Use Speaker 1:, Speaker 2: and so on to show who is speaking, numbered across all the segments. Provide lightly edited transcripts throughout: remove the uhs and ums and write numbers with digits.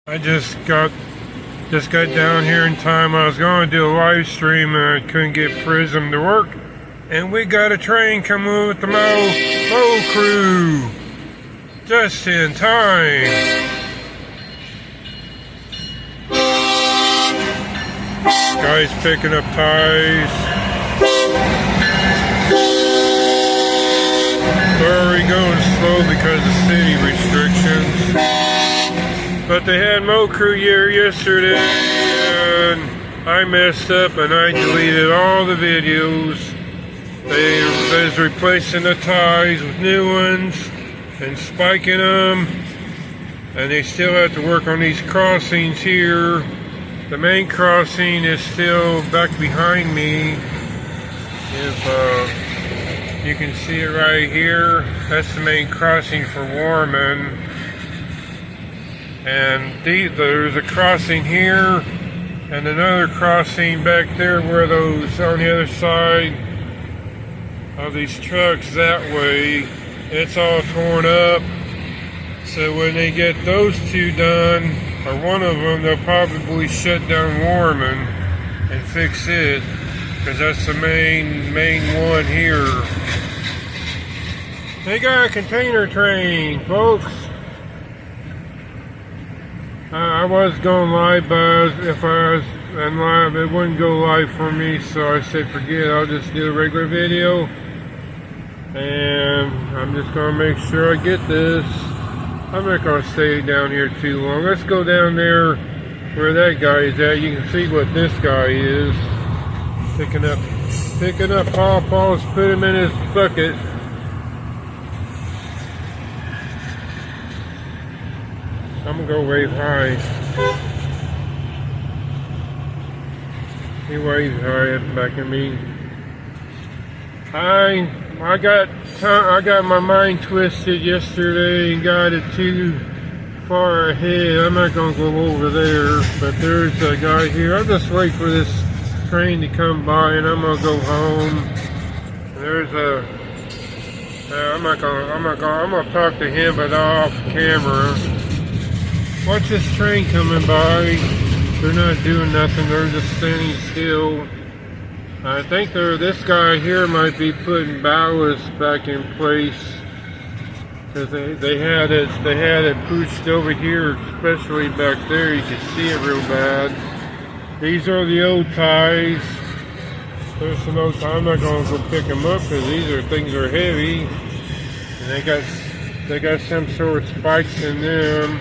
Speaker 1: I just got down here in time. I was going to do a live stream and I couldn't get Prism to work. And we got a train coming with the M.O.W crew. Just in time. Guys picking up ties. We're already going slow because of city restrictions. But they had M.O.W crew here yesterday, and I messed up and I deleted all the videos. They was replacing the ties with new ones and spiking them, and they still have to work on these crossings here. The main crossing is still back behind me. If you can see it right here, that's the main crossing for Warman. And there's a crossing here and another crossing back there where those on the other side of these trucks that way. It's all torn up. So when they get those two done, or one of them, they'll probably shut down Warman and fix it, because that's the main one here. They got a container train, folks. I was going live, but if I was in live, it wouldn't go live for me, so I said forget it, I'll just do a regular video. And I'm just going to make sure I get this. I'm not going to stay down here too long. Let's go down there where that guy is at. You can see what this guy is. Picking up pawpaws, put him in his bucket. I'm gonna go wave hi. He waves hi back at me. I got my mind twisted yesterday and got it too far ahead. I'm not gonna go over there, but there's a guy here. I'll just wait for this train to come by and I'm gonna go home. There's a I'm gonna talk to him, but off camera. Watch this train coming by. They're not doing nothing, they're just standing still. I think this guy here might be putting ballast back in place, because they had it pushed over here, especially back there. You can see it real bad. These are the old ties. There's some old ties. I'm not going to go pick them up because things are heavy, and they got some sort of spikes in them.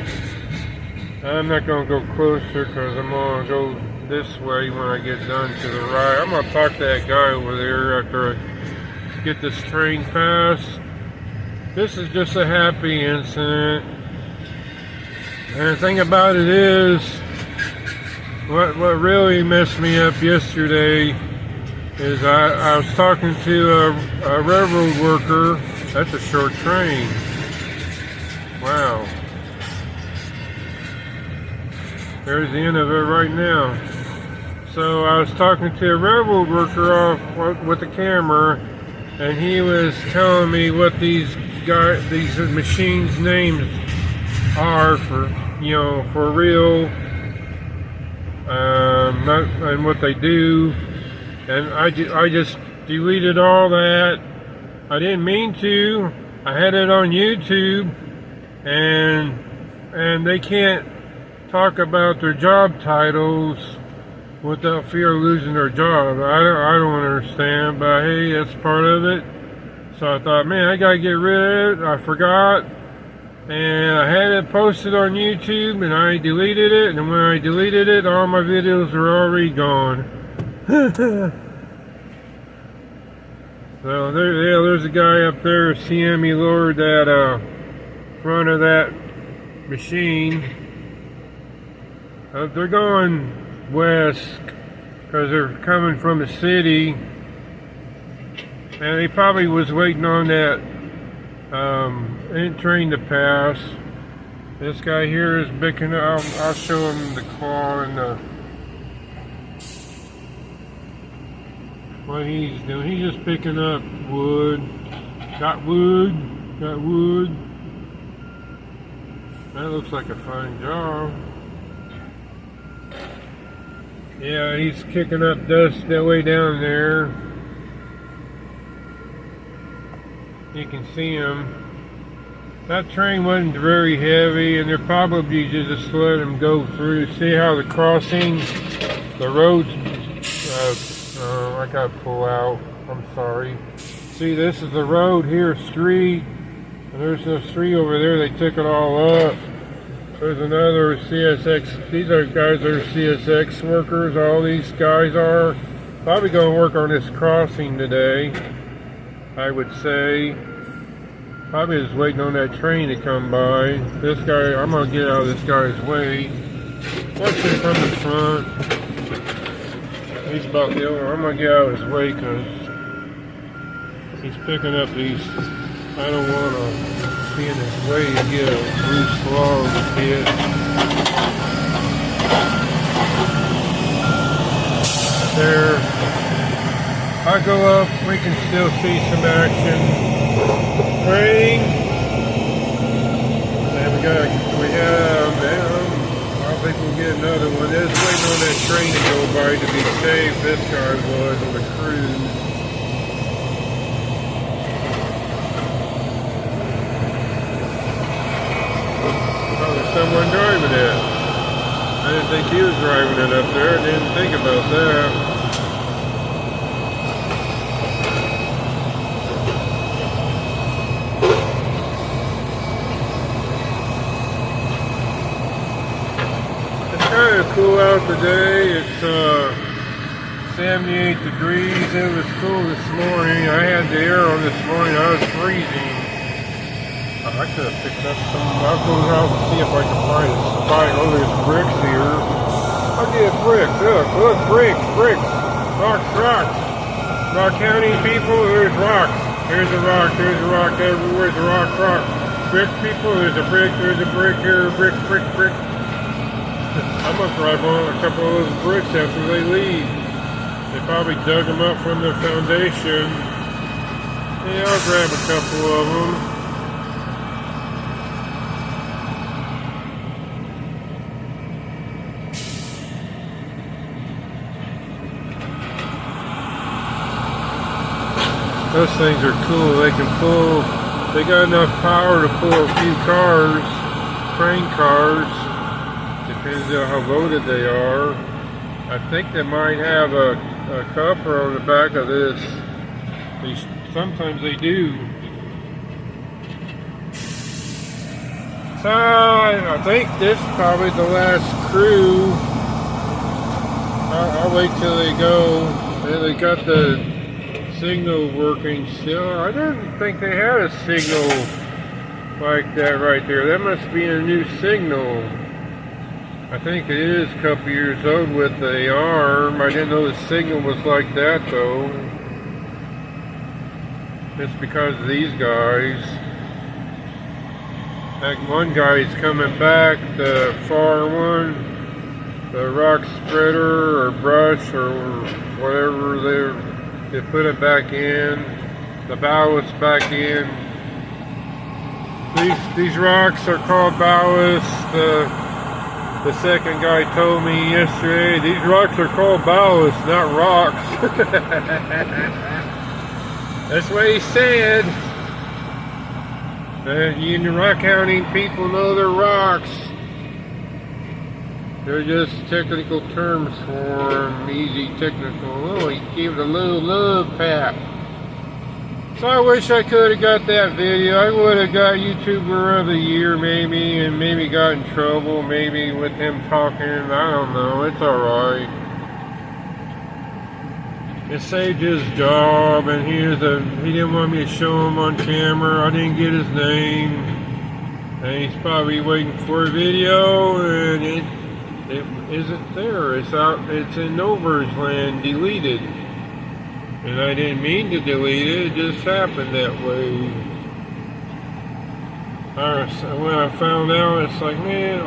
Speaker 1: I'm not going to go closer because I'm going to go this way when I get done to the right. I'm going to talk to that guy over there after I get this train passed. This is just a happy incident. And the thing about it is, what really messed me up yesterday is I was talking to a railroad worker. That's a short train. Wow. There's the end of it right now. So I was talking to a railroad worker off with the camera, and he was telling me what these machines' names are for real, and what they do. And I just deleted all that. I didn't mean to. I had it on YouTube, and they can't talk about their job titles without fear of losing their job. I don't understand, but hey, that's part of it. So I thought, man, I gotta get rid of it. I forgot, and I had it posted on YouTube, and I deleted it. And when I deleted it, all my videos are already gone. So there's a guy up there seeing me lower that front of that machine. They're going west because they're coming from the city, and they probably was waiting on that train to pass. This guy here is picking up. I'll show him the claw and what he's doing. He's just picking up wood. Got wood. That looks like a fine job. Yeah, he's kicking up dust that way down there. You can see him. That train wasn't very heavy, and they're probably just let him go through. See how the crossing, the roads, I got to pull out. I'm sorry. See, this is the road here, street. And there's a street over there. They took it all up. There's another CSX. These are guys that are CSX workers. All these guys are probably going to work on this crossing today, I would say. Probably just waiting on that train to come by. This guy, I'm going to get out of this guy's way. Watch him from the front. He's about the other. I'm going to get out of his way because he's picking up these. I don't want to be in his way and get a loose log hit. There. I go up, we can still see some action. Train. And we have, I think we'll get another one. They're just waiting on that train to go by to be saved. This guy was on the cruise. Someone driving it. I didn't think he was driving it up there. I didn't think about that. It's kind of cool out today. It's 78 degrees. It was cool this morning. I had the air on this morning. I was freezing. I could have picked up some. I'll go out and see if I can find a spot. Oh, there's bricks here. I'll get bricks. Look, bricks. Rocks. Rock County people, there's rocks. There's a rock everywhere's a rock. Brick people, there's a brick here, brick. I'm gonna drive on a couple of those bricks after they leave. They probably dug them up from the foundation. Yeah, I'll grab a couple of them. Those things are cool. They got enough power to pull a few cars, train cars, depends on how loaded they are. I think they might have a copper on the back of this. Sometimes they do. So I think this is probably the last crew. I'll wait till they go. And they got the signal working still. I didn't think they had a signal like that right there. That must be a new signal. I think it is a couple years old with the arm. I didn't know the signal was like that though. It's because of these guys. Like one guy's coming back, the far one, the rock spreader or brush or whatever they put it back in, the ballast back in. These rocks are called ballast. The second guy told me yesterday, these rocks are called ballast, not rocks. That's what he said. You in the Rock County people know they're rocks. They're just technical terms for them, easy technical. Oh, he gave it a little love pat. So I wish I could have got that video. I would have got YouTuber of the year maybe, and maybe got in trouble maybe with him talking. I don't know. It's alright. It saved his job, and he didn't want me to show him on camera. I didn't get his name. And he's probably waiting for a video, and it isn't there. It's out. It's in Nover's land, deleted. And I didn't mean to delete it. It just happened that way. When I found out, it's like, man,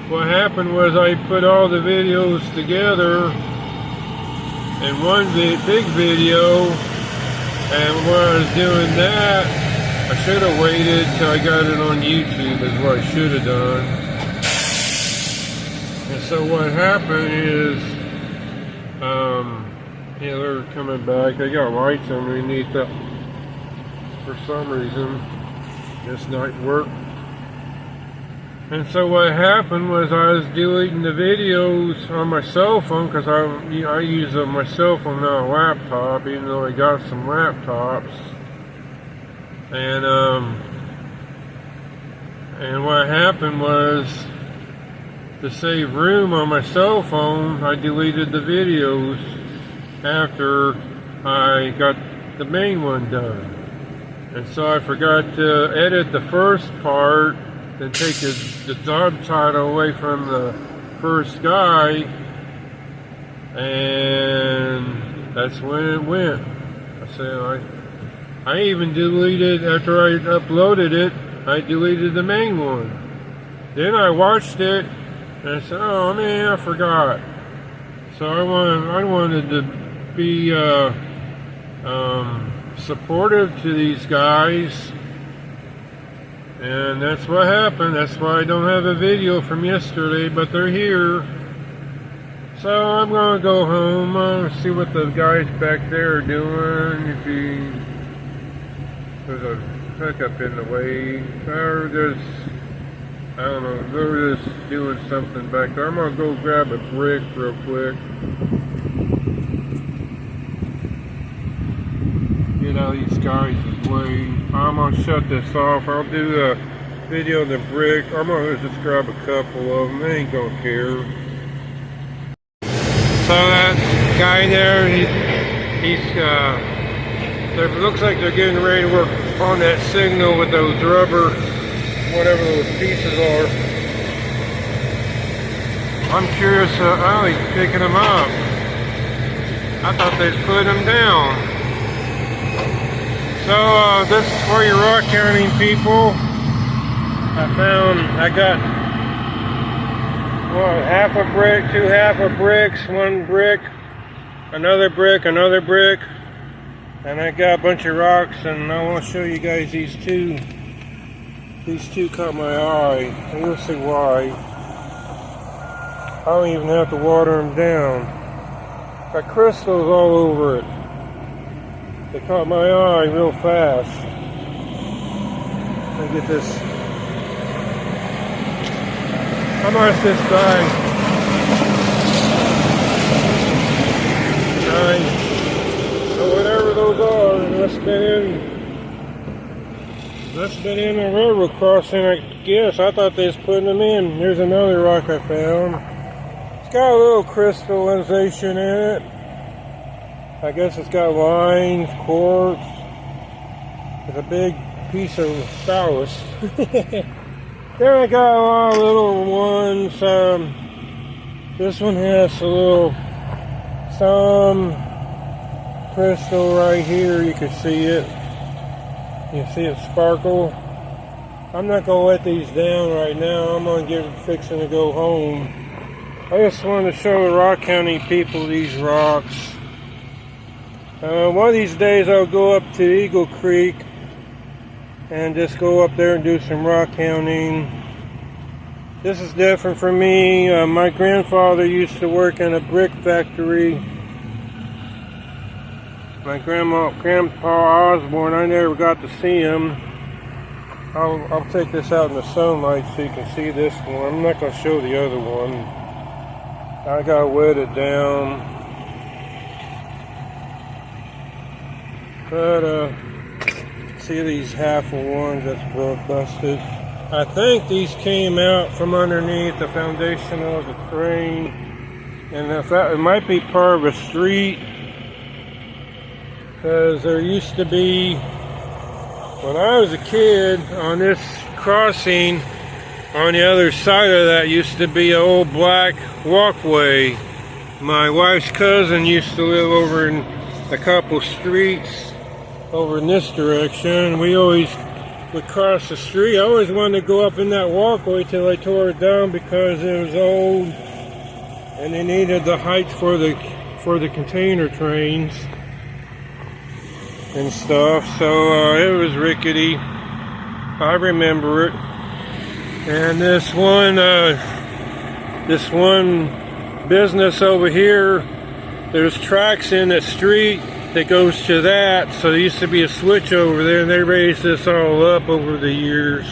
Speaker 1: what happened was I put all the videos together in one big video, and when I was doing that, I should have waited till I got it on YouTube is what I should have done. And so what happened is Yeah, they're coming back. They got lights underneath that for some reason. This night work. And so what happened was I was deleting the videos on my cell phone because I use my cell phone, not a laptop, even though I got some laptops. And what happened was, to save room on my cell phone, I deleted the videos after I got the main one done. And so I forgot to edit the first part, then take the job title away from the first guy, and that's when it went. I said, I even deleted, after I uploaded it, I deleted the main one. Then I watched it, and I said, oh man, I forgot. So I wanted to be supportive to these guys, and that's what happened. That's why I don't have a video from yesterday, but they're here. So I'm gonna go home, see what the guys back there are doing. There's a hookup in the way, or I don't know, they're just doing something back there. I'm gonna go grab a brick real quick. Get out of these guys' way. I'm gonna shut this off. I'll do a video of the brick. I'm gonna just grab a couple of them. They ain't gonna care. So that guy there, it looks like they're getting ready to work on that signal with those rubber, whatever those pieces are. I'm curious how he's picking them up. I thought they'd put them down. So this is for your rock counting people. I got half a brick, two half a bricks, one brick, another brick, and I got a bunch of rocks, and I want to show you guys these two. These two caught my eye, and you'll see why. I don't even have to water them down. Got crystals all over it. They caught my eye real fast. Let me get this. How much this guy? 9. So whatever those are, that's been in a railroad crossing, I guess. I thought they was putting them in. Here's another rock I found. It's got a little crystallization in it. I guess it's got lines, quartz. It's a big piece of ballast. Then I got a lot of little ones. This one has some crystal right here. You can see it. You see it sparkle. I'm not gonna let these down right now. I'm gonna get fixing to go home. I just wanted to show the rock counting people these rocks. One of these days I'll go up to Eagle Creek and just go up there and do some rock counting. This is different for me. My grandfather used to work in a brick factory. My Grandpa Osborne, I never got to see him. I'll take this out in the sunlight so you can see this one. I'm not going to show the other one. I got to wet it down. But see these half of ones that's busted. I think these came out from underneath the foundation of the crane, and it might be part of a street, because there used to be, when I was a kid, on this crossing on the other side of that used to be an old black walkway. My wife's cousin used to live over in a couple streets over in this direction. We always would cross the street. I always wanted to go up in that walkway till I tore it down because it was old and they needed the height for the container trains and stuff. So it was rickety. I remember it. And this one business over here, there's tracks in the street that goes to that, so there used to be a switch over there, and they raised this all up over the years.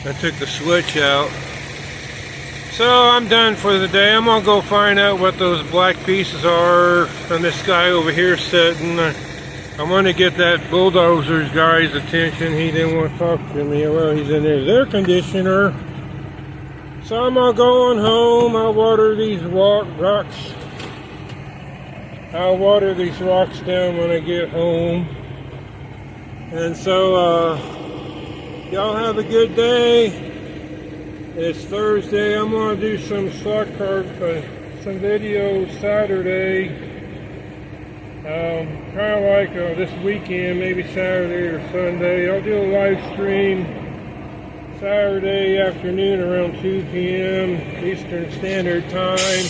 Speaker 1: I took the switch out. So I'm done for the day. I'm gonna go find out what those black pieces are on this guy over here sitting. I want to get that bulldozer's guy's attention. He didn't want to talk to me. Well, he's in his air conditioner. So I'm gonna go on home. I'll water these rocks. I'll water these rocks down when I get home. And so, y'all have a good day. It's Thursday. I'm gonna do some slot car, some videos Saturday. Kind of like this weekend, maybe Saturday or Sunday. I'll do a live stream Saturday afternoon around 2 p.m. Eastern Standard Time.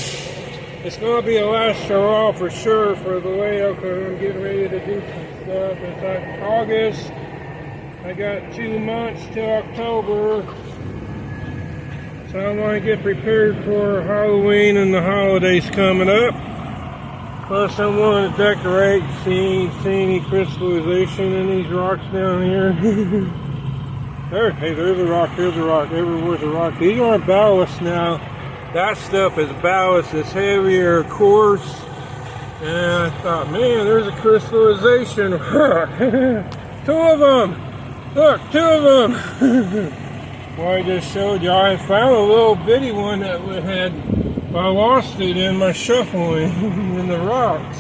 Speaker 1: It's going to be a last hurrah for sure for the layout because I'm getting ready to do some stuff. It's like August. I got 2 months till October. So I want to get prepared for Halloween and the holidays coming up. Plus, I want to decorate, see any crystallization in these rocks down here. Hey, there's a rock, everywhere's a rock. These aren't ballast now. That stuff is ballast, it's heavier, coarse. And I thought, man, there's a crystallization rock. 2 of them! Look, 2 of them! Well, I just showed you, I found a little bitty one that had, I lost it in my shuffling in the rocks.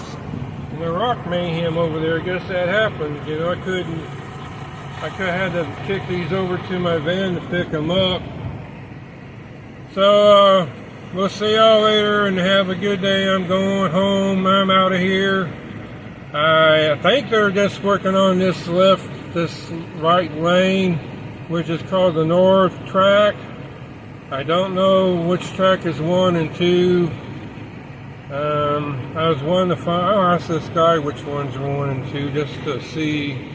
Speaker 1: In the rock mayhem over there, I guess that happened. You know, I could have had to kick these over to my van to pick them up. So, we'll see y'all later and have a good day. I'm going home. I'm out of here. I think they're just working on this right lane, which is called the north track. I don't know which track is 1 and 2. I was wanting to find, I'll ask this guy which one's 1 and 2 just to see.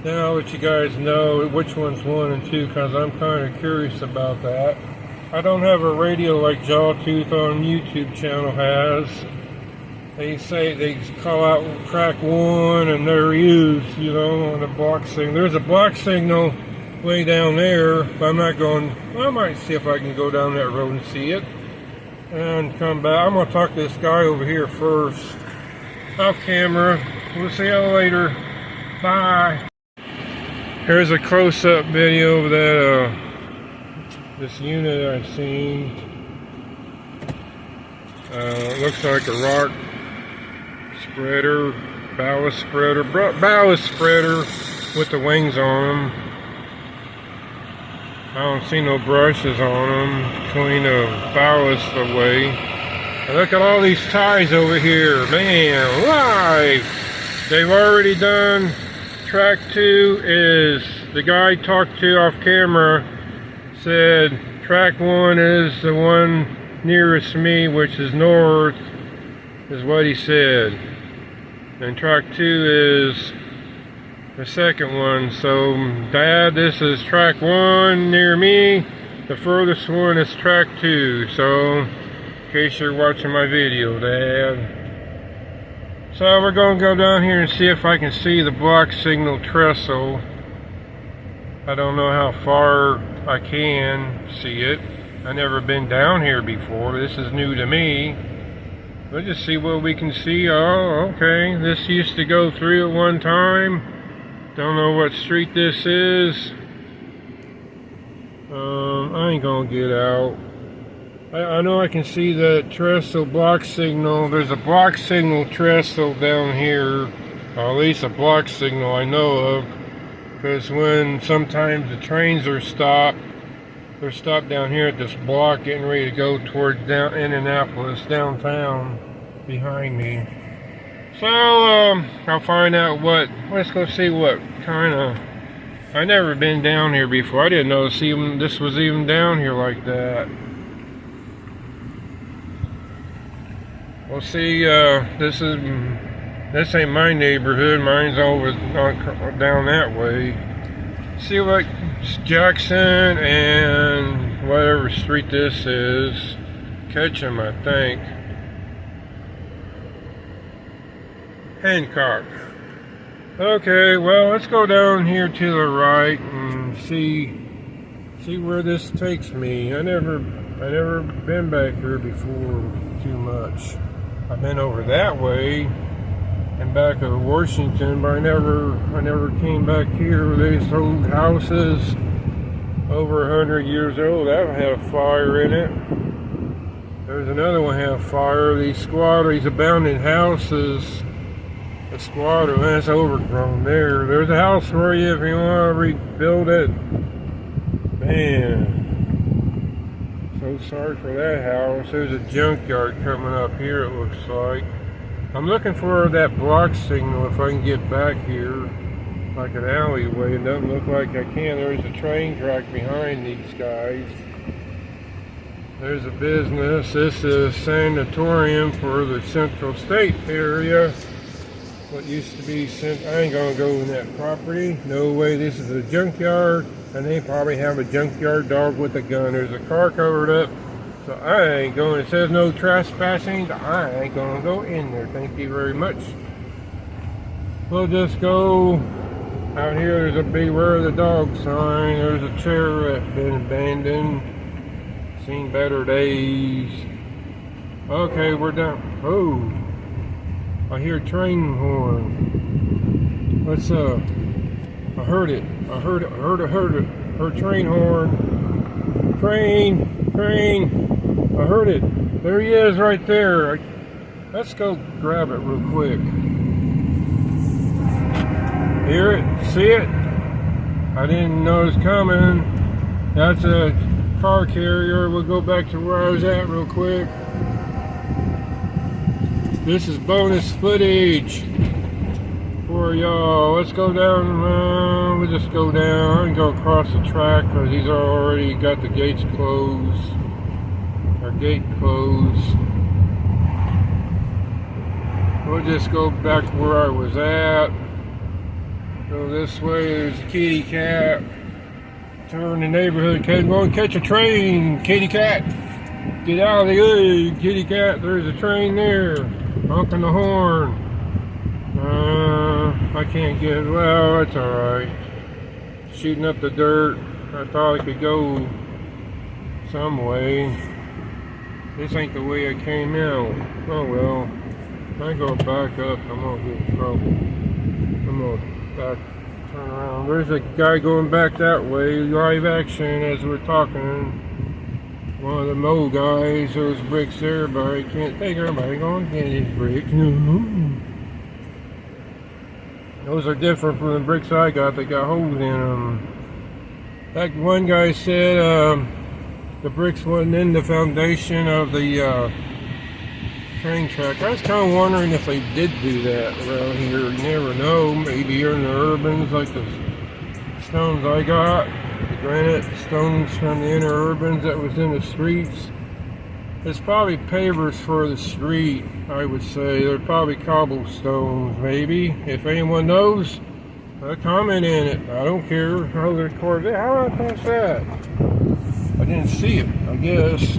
Speaker 1: Then I'll let you guys know which one's 1 and 2 because I'm kind of curious about that. I don't have a radio like Jawtooth on YouTube channel has. They say they call out track 1 and they're used, you know, on the block signal. There's a block signal way down there, but I'm not going. I might see if I can go down that road and see it and come back. I'm gonna talk to this guy over here first off camera. We'll see y'all later. Bye. Here's a close-up video of that this unit I've seen. Looks like a rock spreader, ballast spreader with the wings on them. I don't see no brushes on them, clean the ballast away. And look at all these ties over here, man, live! They've already done, track 2 is, the guy talked to off camera, said track 1 is the one nearest me, which is north, is what he said. And track 2 is the second one. So Dad, this is track 1 near me. The furthest one is track 2. So in case you're watching my video, Dad. So we're going to go down here and see if I can see the block signal trestle. I don't know how far I can see it. I've never been down here before. This is new to me. We'll just see what we can see. Oh, okay. This used to go through at one time. Don't know what street this is. I ain't gonna get out. I know I can see the trestle block signal. There's a block signal trestle down here. Or at least a block signal I know of. Because when sometimes the trains are stopped, they're stopped down here at this block getting ready to go towards down Indianapolis, downtown, behind me. So, I'll find out let's go see what kind of, I've never been down here before. I didn't know this was even down here like that. We'll see, this ain't my neighborhood. Mine's over down that way. See what Jackson and whatever street this is. Ketchum, I think. Hancock. Okay, well, let's go down here to the right and see where this takes me. I never been back here before too much. I've been over that way and back to Washington, but I never came back here. These old houses over 100 years old that had a fire in it. There's another one had a fire. These abandoned houses. The squatter, that's overgrown there. There's a house for you if you want to rebuild it. Man, so sorry for that house. There's a junkyard coming up here, it looks like. I'm looking for that block signal if I can get back here, like an alleyway. It doesn't look like I can. There's a train track behind these guys. There's a business. This is a sanatorium for the Central State area. What used to be I ain't gonna go in that property. No way. This is a junkyard, and they probably have a junkyard dog with a gun. There's a car covered up, so I ain't going. It says no trespassing. I ain't gonna go in there. Thank you very much. We'll just go out here. There's a beware the dog sign. There's a chair that's been abandoned. Seen better days. Okay, we're done. Oh. I hear a train horn. Let's I heard it. I heard it. Her train horn. Train. I heard it. There he is right there. Let's go grab it real quick. Hear it? See it? I didn't know it was coming. That's a car carrier. We'll go back to where I was at real quick. This is bonus footage for y'all. Let's go down. We'll just go down and go across the track because he's already got the gates closed. Our gate closed. We'll just go back to where I was at. Go this way. There's a kitty cat. Turn the neighborhood. Go and catch a train. Kitty cat. Get out of the way, kitty cat. There's a train there. Honking the horn. I can't get it. Well, that's alright. Shooting up the dirt. I thought I could go some way. This ain't the way I came out. Oh well. If I go back up, I'm gonna get in trouble. I'm gonna turn around. There's a guy going back that way. Live action as we're talking. One of the M.O.W guys, those bricks there, but I can't take everybody going to get these bricks. Those are different from the bricks I got. They got holes in them. That one guy said the bricks wasn't in the foundation of the train track. I was kind of wondering if they did do that around here. You never know. Maybe here in the urbans, like the stones I got. Granite stones from the inner urbans that was in the streets. It's probably pavers for the street, I would say. They're probably cobblestones, maybe. If anyone knows, comment in it. I don't care. I'll record it. How did I pass that? I didn't see it, I guess.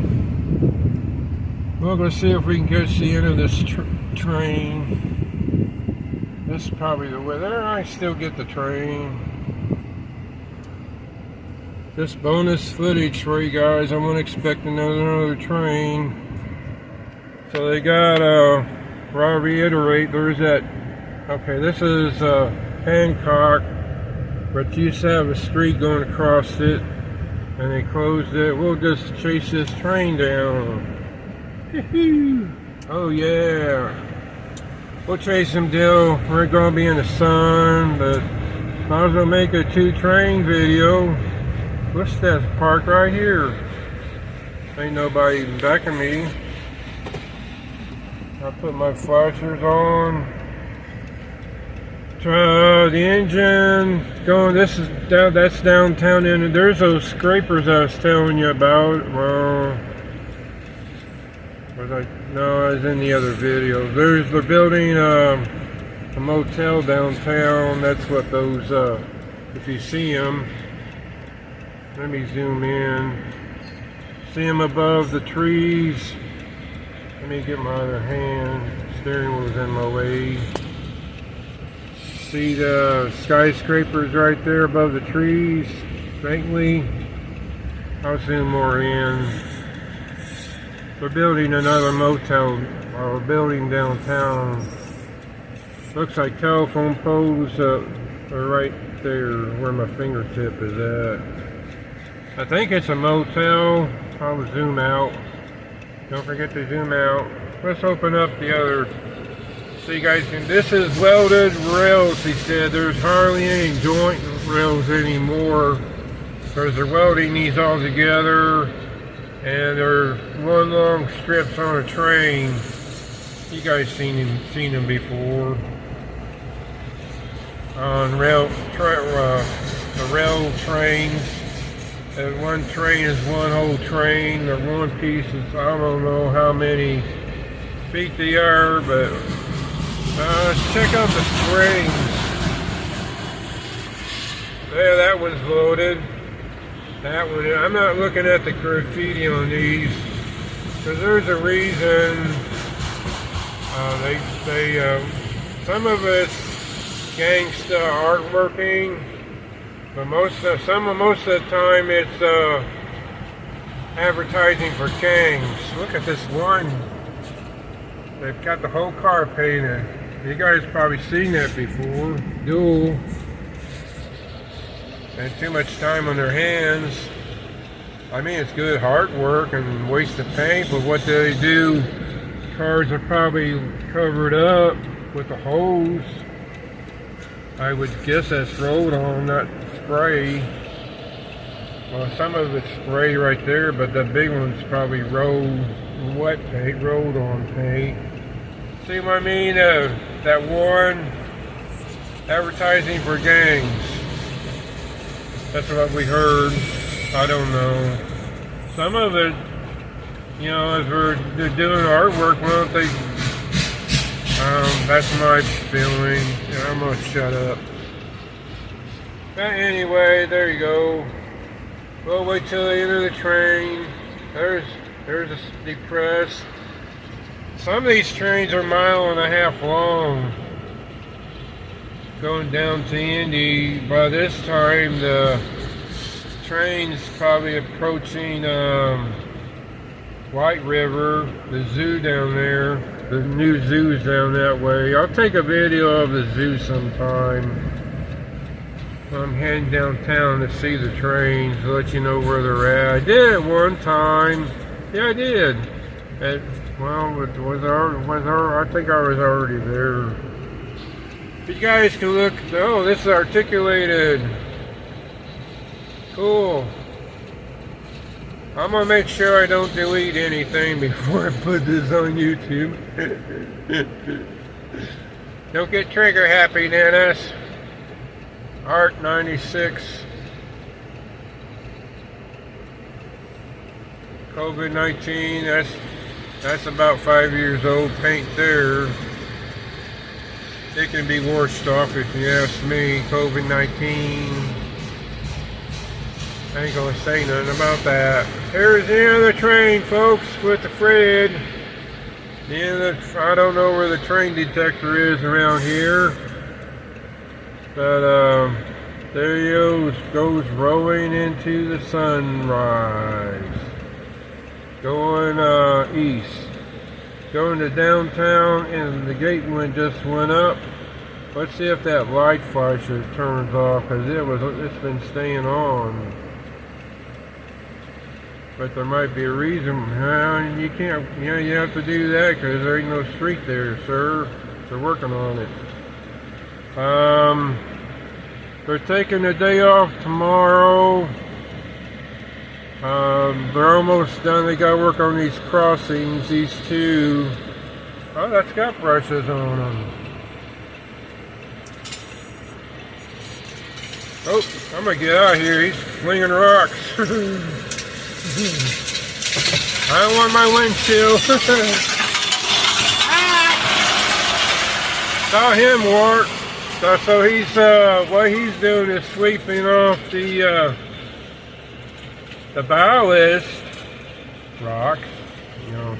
Speaker 1: We'll go see if we can catch the end of this train. This is probably the way. There, I still get the train. This bonus footage for you guys. I wasn't expecting another train. So they got, I'll reiterate, there's that, okay, this is Hancock, but you used to have a street going across it, and they closed it. We'll just chase this train down. Oh yeah. We'll chase him down. We're gonna be in the sun, but might as well make a 2-train video. What's that park right here? Ain't nobody even backing me. I put my flashers on. The engine going. This is down. That's downtown, and there's those scrapers I was telling you about. Well, no, I was in the other video. They're building a motel downtown. That's what those. If you see them. Let me zoom in. See them above the trees. Let me get my other hand. Steering wheel's in my way. See the skyscrapers right there above the trees, faintly. I'll zoom more in. We're building another motel, or building downtown. Looks like telephone poles are right there where my fingertip is at. I think it's a motel. I'll zoom out. Don't forget to zoom out. Let's open up the other. So you guys can, this is welded rails, he said. There's hardly any joint rails anymore because they're welding these all together, and they're one long strips on a train. You guys seen them before on the rail trains. And one train is one whole train, or one piece is, I don't know how many feet they are, but let's check out the springs. Yeah, that one's loaded. That one, I'm not looking at the graffiti on these, because there's a reason. Some of it's gangsta artworking, but most of the time it's advertising for gangs. Look at this one. They've got the whole car painted. You guys probably seen that before. Dual. And too much time on their hands. I mean, it's good artwork and waste of paint, but what do they do? Cars are probably covered up with the hose. I would guess that's rolled on, not spray. Well, some of it's spray right there, but the big one's probably rolled, wet paint, rolled on paint. See what I mean? That one, advertising for gangs. That's what we heard. I don't know. Some of it, you know, as they're doing artwork, why don't they? That's my feeling. Yeah, I'm gonna shut up. But anyway, there you go. We'll wait till the end of the train. There's a depressed. Some of these trains are 1.5 miles long. Going down to Indy. By this time, the train's probably approaching White River, the zoo down there. The new zoo's down that way. I'll take a video of the zoo sometime. I'm heading downtown to see the trains, to let you know where they're at. I did it one time. Yeah, I did. I think I was already there. You guys can look. Oh, this is articulated. Cool. I'm gonna make sure I don't delete anything before I put this on YouTube. Don't get trigger happy, Dennis. Art 96. COVID-19. That's about 5 years old paint there. It can be washed off if you ask me. COVID-19. I ain't gonna say nothing about that. Here's the end of the train, folks, with the Fred. I don't know where the train detector is around here, but there he goes rolling into the sunrise. Going east. Going to downtown, and the gate one just went up. Let's see if that light flasher turns off, because it's been staying on. But there might be a reason. You can't. Yeah, you have to do that because there ain't no street there, sir. They're working on it. They're taking the day off tomorrow. They're almost done. They got to work on these crossings. These two. Oh, that's got brushes on them. Oh, I'm gonna get out of here. He's flinging rocks. I don't want my windshield. Saw him work. So he's what he's doing is sweeping off the ballast rocks. You know,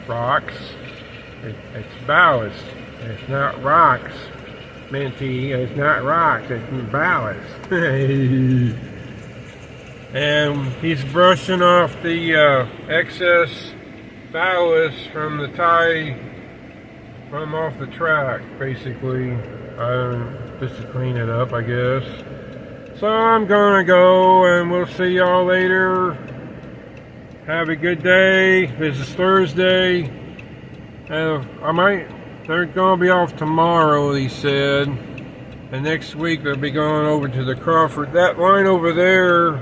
Speaker 1: rocks. It's ballast. It's not rocks. Minty. It's not rocks, it's ballast. And he's brushing off the excess ballast from the tie from off the track, basically, just to clean it up, I guess. So I'm gonna go, and we'll see y'all later. Have a good day. This is Thursday. They're gonna be off tomorrow, he said. And next week they'll be going over to the Crawford. That line over there,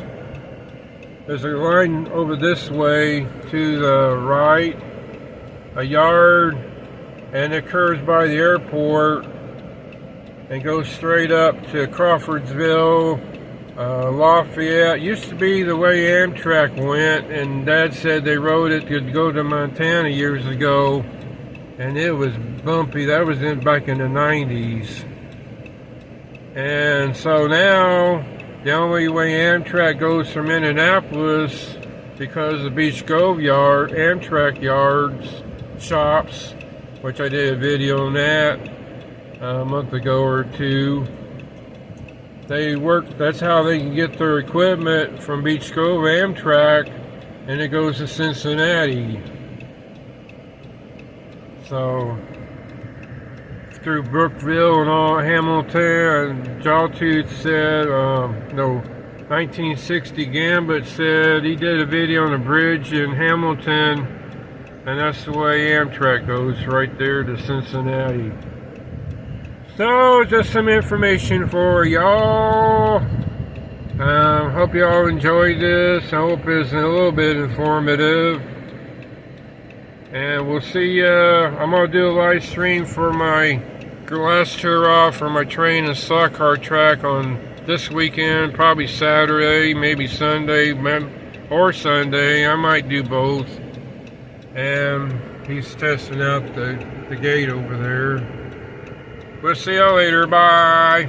Speaker 1: there's a line over this way to the right, a yard, and it curves by the airport and goes straight up to Crawfordsville, Lafayette. Used to be the way Amtrak went, and Dad said they rode it to go to Montana years ago, and it was bumpy. That was back in the 90s. And so now, the only way Amtrak goes from Indianapolis, because of Beach Grove yard, Amtrak yards, shops, which I did a video on that a month ago or two. They work, that's how they can get their equipment from Beach Grove Amtrak, and it goes to Cincinnati. So, through Brookville and all, Hamilton, Jawtooth said, 1960 Gambit said he did a video on a bridge in Hamilton, and that's the way Amtrak goes, right there to Cincinnati. So, just some information for y'all. Hope y'all enjoyed this. I hope it's a little bit informative. And we'll see, I'm going to do a live stream for my last tour off for my train and slot car track on this weekend, probably Saturday, maybe Sunday, or Sunday. I might do both. And he's testing out the gate over there. We'll see y'all later. Bye.